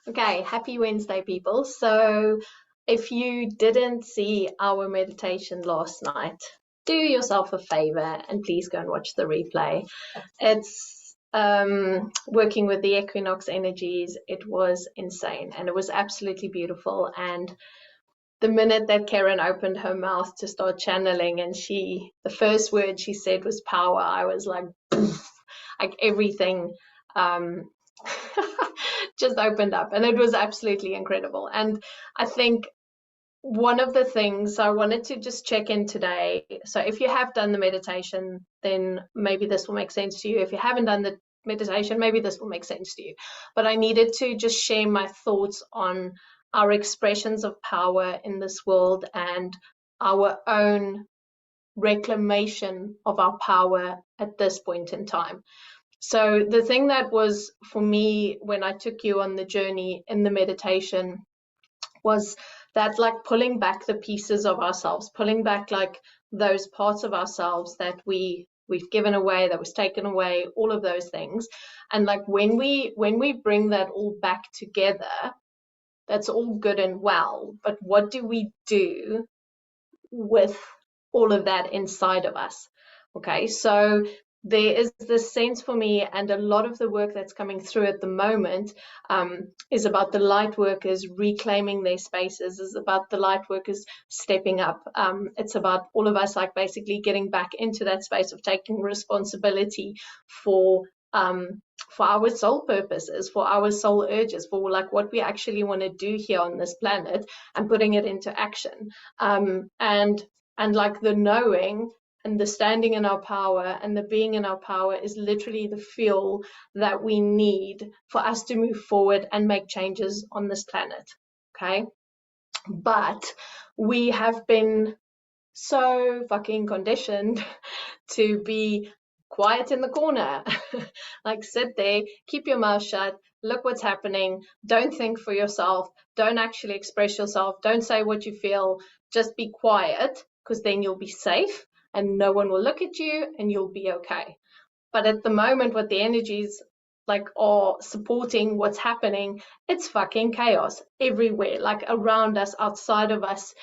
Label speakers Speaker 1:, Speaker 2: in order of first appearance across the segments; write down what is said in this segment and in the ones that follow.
Speaker 1: Okay, happy Wednesday, people. So, if you didn't see our meditation last night, do yourself a favor and please go and watch the replay. It's working with the equinox energies. It was insane and it was absolutely beautiful. And the minute that Karen opened her mouth to start channeling, and the first word she said was power, I was like, poof, like everything. Um, just opened up and it was absolutely incredible. And I think one of the things I wanted to just check in today. So if you have done the meditation, then maybe this will make sense to you. If you haven't done the meditation, maybe this will make sense to you. But I needed to just share my thoughts on our expressions of power in this world and our own reclamation of our power at this point in time. So the thing that was for me when I took you on the journey in the meditation was that, like, pulling back the pieces of ourselves, pulling back like those parts of ourselves that we've given away, that was taken away, all of those things. And like when we bring that all back together, that's all good and well, but what do we do with all of that inside of us? Okay, so there is this sense for me, and a lot of the work that's coming through at the moment is about the light workers reclaiming their spaces, is about the light workers stepping up. It's about all of us, like, basically getting back into that space of taking responsibility for our soul purposes, for our soul urges, for like what we actually want to do here on this planet, and putting it into action. And like the knowing and the standing in our power and the being in our power is literally the fuel that we need for us to move forward and make changes on this planet. Okay. But we have been so fucking conditioned to be quiet in the corner. Like, sit there, keep your mouth shut, look what's happening, don't think for yourself, don't actually express yourself, don't say what you feel, just be quiet, because then you'll be safe and no one will look at you and you'll be okay. But at the moment, what the energies like are supporting what's happening, it's fucking chaos everywhere, like around us, outside of us.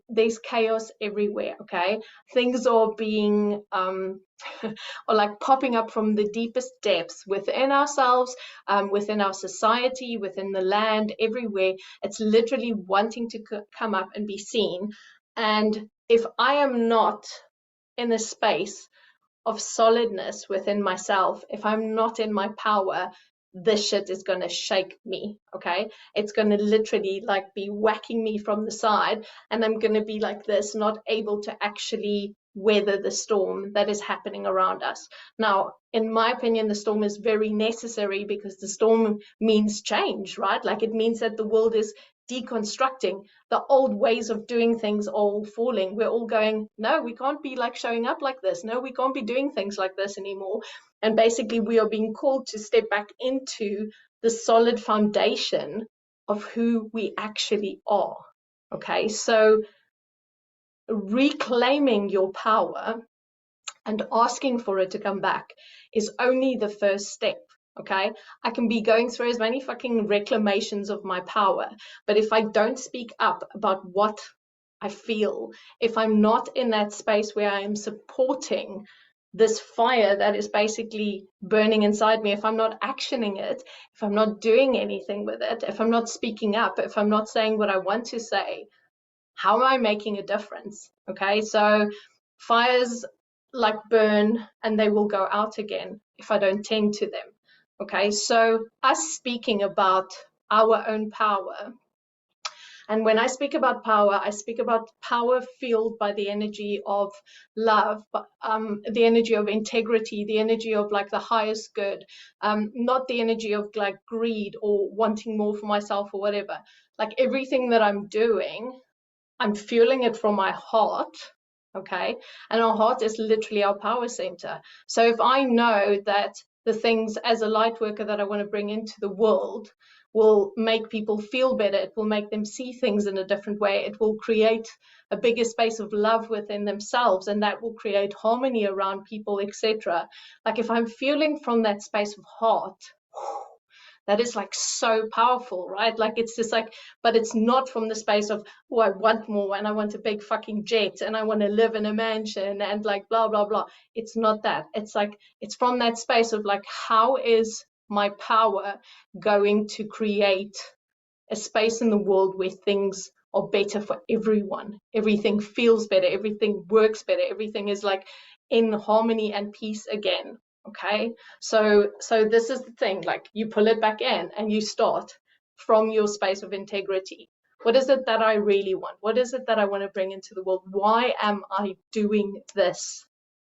Speaker 1: There's chaos everywhere. Okay, things are being or like popping up from the deepest depths within ourselves, within our society, within the land, everywhere. It's literally wanting to come up and be seen. And if I am not in a space of solidness within myself, if I'm not in my power, this shit is going to shake me. Okay, it's going to literally like be whacking me from the side, and I'm going to be like this, not able to actually weather the storm that is happening around us. Now, in my opinion, the storm is very necessary, because the storm means change, right? Like, it means that the world is deconstructing, the old ways of doing things all falling. We're all going, no, we can't be like showing up like this, no, we can't be doing things like this anymore. And basically we are being called to step back into the solid foundation of who we actually are. Okay, so reclaiming your power and asking for it to come back is only the first step. Okay, I can be going through as many fucking reclamations of my power, but if I don't speak up about what I feel, if I'm not in that space where I am supporting this fire that is basically burning inside me, if I'm not actioning it, if I'm not doing anything with it, if I'm not speaking up, if I'm not saying what I want to say, how am I making a difference? Okay, so fires like burn and they will go out again if I don't tend to them. Okay, so us speaking about our own power, and when I speak about power, I speak about power fueled by the energy of love, the energy of integrity, the energy of like the highest good, not the energy of like greed or wanting more for myself or whatever. Like, everything that I'm doing, I'm fueling it from my heart. Okay, and our heart is literally our power center. So if I know that the things as a light worker that I want to bring into the world will make people feel better, it will make them see things in a different way, it will create a bigger space of love within themselves, and that will create harmony around people, etc. Like, if I'm fueling from that space of heart, that is like so powerful, right? Like it's just like, but it's not from the space of, oh, I want more and I want a big fucking jet and I want to live in a mansion and like blah blah blah. It's not that. It's like, it's from that space of like, how is my power going to create a space in the world where things are better for everyone, everything feels better, everything works better, everything is like in harmony and peace again. Okay, so this is the thing, like you pull it back in and you start from your space of integrity. What is it that I really want? What is it that I want to bring into the world? Why am I doing this?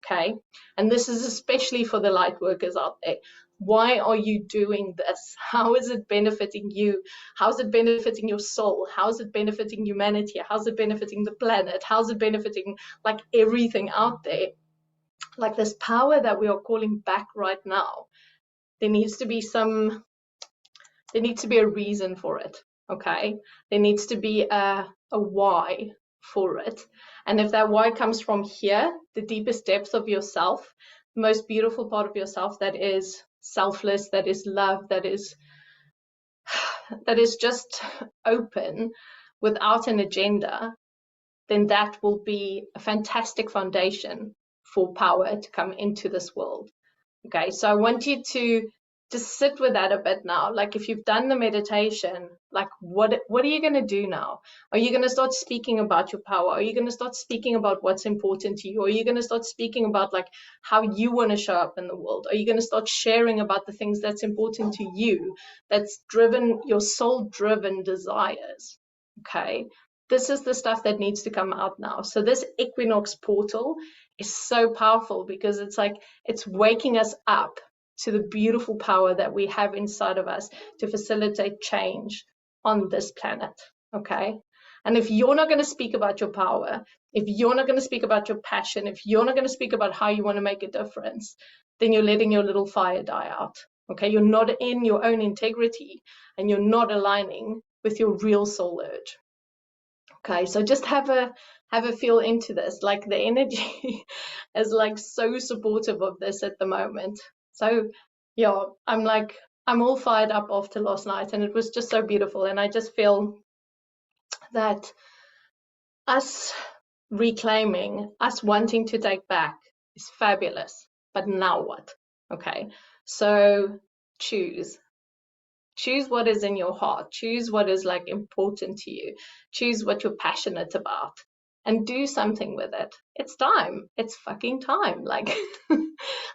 Speaker 1: Okay, and this is especially for the light workers out there. Why are you doing this? How is it benefiting you? How is it benefiting your soul? How is it benefiting humanity? How is it benefiting the planet? How is it benefiting like everything out there? Like this power that we are calling back right now, there needs to be a reason for it. Okay, there needs to be a why for it. And if that why comes from here, the deepest depths of yourself, the most beautiful part of yourself, that is selfless, that is love, that is just open without an agenda, then that will be a fantastic foundation for power to come into this world. Okay, so I want you to just sit with that a bit now. Like if you've done the meditation, like what are you going to do now? Are you going to start speaking about your power? Are you going to start speaking about what's important to you? Are you going to start speaking about like how you want to show up in the world? Are you going to start sharing about the things that's important to you, that's driven your soul driven desires? Okay, this is the stuff that needs to come out now. So this equinox portal is so powerful because it's like it's waking us up to the beautiful power that we have inside of us to facilitate change on this planet. Okay, and if you're not going to speak about your power, if you're not going to speak about your passion, if you're not going to speak about how you want to make a difference, then you're letting your little fire die out. Okay, you're not in your own integrity and you're not aligning with your real soul urge. Okay, so just have a feel into this. Like the energy is like so supportive of this at the moment. So yeah, I'm all fired up after last night, and it was just so beautiful. And I just feel that us reclaiming, us wanting to take back is fabulous. But now what? Okay, so choose what is in your heart, choose what is like important to you, choose what you're passionate about, and do something with it. It's time. It's fucking time. Like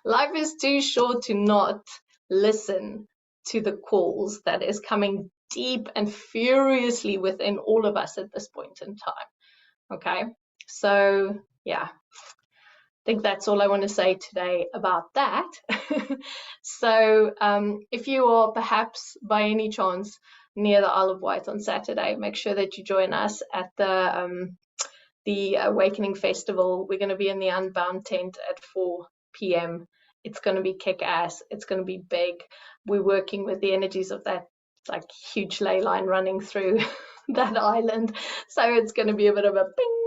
Speaker 1: life is too short to not listen to the calls that is coming deep and furiously within all of us at this point in time. Okay, so yeah, I think that's all I want to say today about that. So if you are perhaps by any chance near the Isle of Wight on Saturday, make sure that you join us at the Awakening Festival. We're going to be in the Unbound tent at 4 p.m. It's going to be kick-ass. It's going to be big. We're working with the energies of that like huge ley line running through that island. So it's going to be a bit of a ping.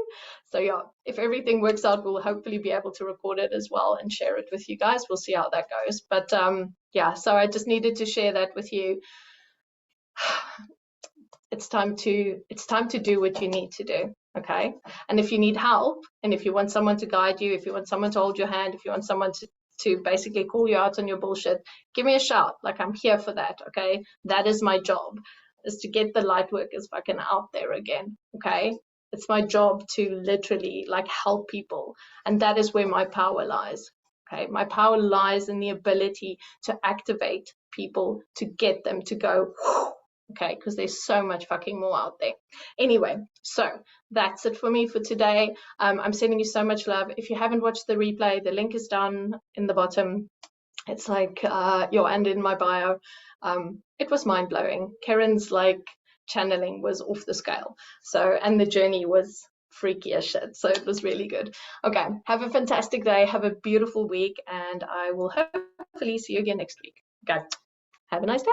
Speaker 1: So yeah, if everything works out, we'll hopefully be able to record it as well and share it with you guys. We'll see how that goes. But yeah, so I just needed to share that with you. It's time to do what you need to do. Okay, and if you need help, and if you want someone to guide you, if you want someone to hold your hand, if you want someone to basically call you out on your bullshit, give me a shout. Like I'm here for that. Okay, that is my job, is to get the light workers fucking out there again. Okay, it's my job to literally like help people, and that is where my power lies. Okay, my power lies in the ability to activate people, to get them to go, okay, because there's so much fucking more out there. Anyway, so that's it for me for today. I'm sending you so much love. If you haven't watched the replay, the link is down in the bottom. It's like and in my bio. It was mind-blowing. Karen's like channeling was off the scale. So, and the journey was freaky as shit. So it was really good. Okay, have a fantastic day. Have a beautiful week, and I will hopefully see you again next week. Okay, have a nice day.